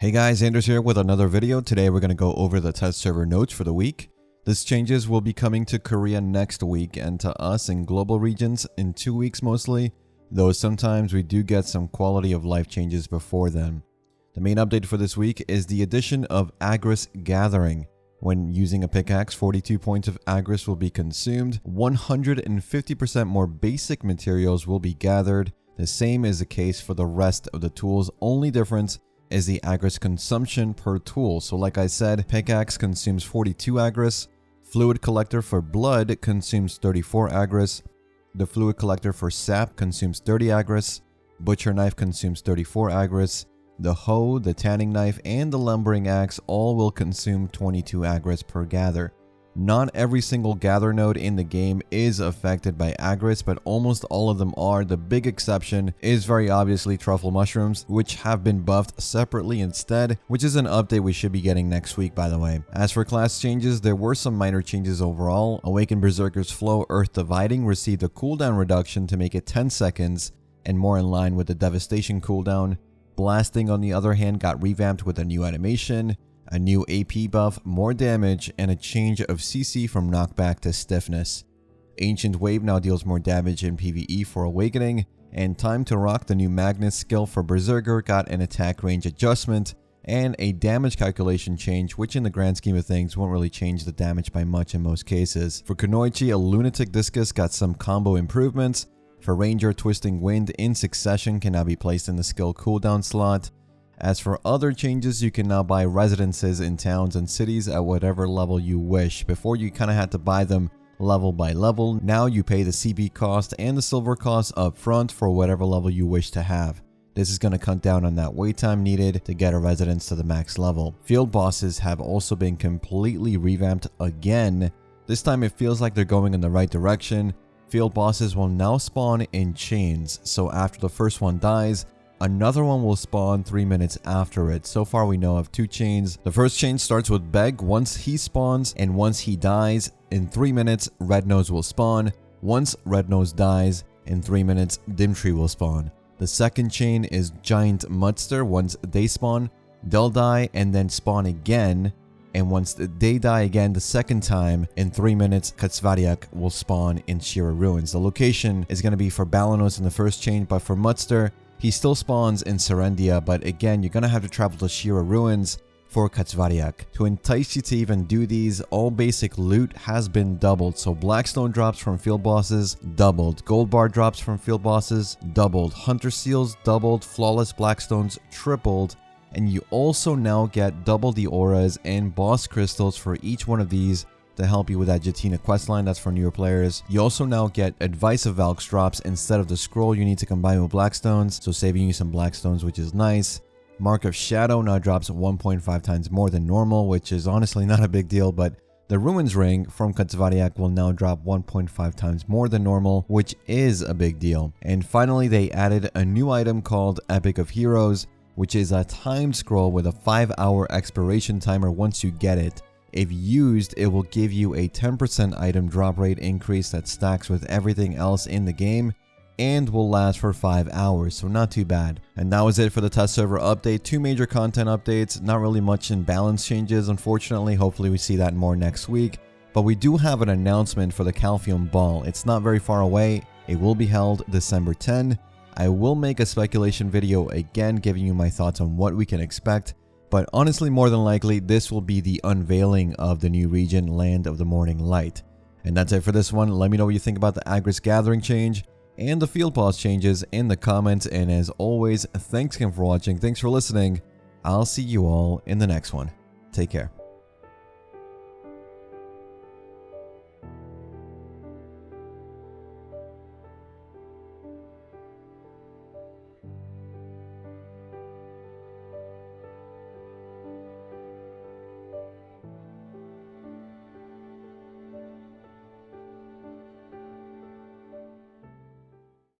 Hey guys, Anders here with another video. Today we're going to go over the test server notes for the week. This changes will be coming to Korea next week and to us in global regions in 2 weeks mostly, though sometimes we do get some quality of life changes before then. The main update for this week is the addition of Agris Gathering. When using a pickaxe, 42 points of Agris will be consumed, 150% more basic materials will be gathered. The same is the case for the rest of the tools, only difference is the Agris consumption per tool. So like I said, pickaxe consumes 42 Agris, fluid collector for blood consumes 34 Agris, the fluid collector for sap consumes 30 Agris, butcher knife consumes 34 Agris, the hoe, the tanning knife, and the lumbering axe all will consume 22 Agris per gather. Not every single gather node in the game is affected by Agris, but almost all of them are. The big exception is very obviously truffle mushrooms, which have been buffed separately instead, which is an update we should be getting next week, by the way. As for class changes, there were some minor changes overall. Awakened Berserker's Flow Earth Dividing received a cooldown reduction to make it 10 seconds and more in line with the Devastation cooldown. Blasting, on the other hand, got revamped with a new animation, a new AP buff, more damage, and a change of CC from knockback to stiffness. Ancient Wave now deals more damage in PvE for Awakening, and Time to Rock, the new Magnus skill for Berserker, got an attack range adjustment and a damage calculation change, which in the grand scheme of things won't really change the damage by much in most cases. For Kunoichi, a Lunatic Discus got some combo improvements. For Ranger, Twisting Wind in succession can now be placed in the skill cooldown slot. As for other changes, you can now buy residences in towns and cities at whatever level you wish. Before, you kind of had to buy them level by level. Now you pay the CP cost and the silver cost up front for whatever level you wish to have. This is going to cut down on that wait time needed to get a residence to the max level. Field bosses have also been completely revamped again. This time it feels like they're going in the right direction. Field bosses will now spawn in chains, so after the first one dies, another one will spawn 3 minutes after it. So far we know of 2 chains. The first chain starts with Beg once he spawns, and once he dies, in 3 minutes, Red Nose will spawn. Once Red Nose dies, in 3 minutes, Dimtree will spawn. The second chain is Giant Mudster. Once they spawn, they'll die and then spawn again. And once they die again the second time, in 3 minutes, Katsvariak will spawn in Shira Ruins. The location is going to be for Balanos in the first chain, but for Mudster, he still spawns in Serendia, but again, you're going to have to travel to Shira Ruins for Katsvariak. To entice you to even do these, all basic loot has been doubled. So Blackstone drops from field bosses, doubled. Gold bar drops from field bosses, doubled. Hunter seals, doubled. Flawless Blackstones, tripled. And you also now get double the auras and boss crystals for each one of these to help you with that Jatina questline. That's for newer players. You also now get Advice of Valks drops instead of the scroll you need to combine with Blackstones, so saving you some Blackstones, which is nice. Mark of Shadow now drops 1.5 times more than normal, which is honestly not a big deal, but the Ruins Ring from Katsvariak will now drop 1.5 times more than normal, which is a big deal. And finally, they added a new item called Epic of Heroes, which is a time scroll with a 5-hour expiration timer once you get it. If used, it will give you a 10% item drop rate increase that stacks with everything else in the game and will last for 5 hours, so not too bad. And that was it for the test server update. 2 major content updates, not really much in balance changes, unfortunately. Hopefully we see that more next week. But we do have an announcement for the Calpheon Ball. It's not very far away. It will be held December 10. I will make a speculation video again, giving you my thoughts on what we can expect. But honestly, more than likely, this will be the unveiling of the new region, Land of the Morning Light. And that's it for this one. Let me know what you think about the Agris Gathering change and the field boss changes in the comments. And as always, thanks again for watching. Thanks for listening. I'll see you all in the next one. Take care.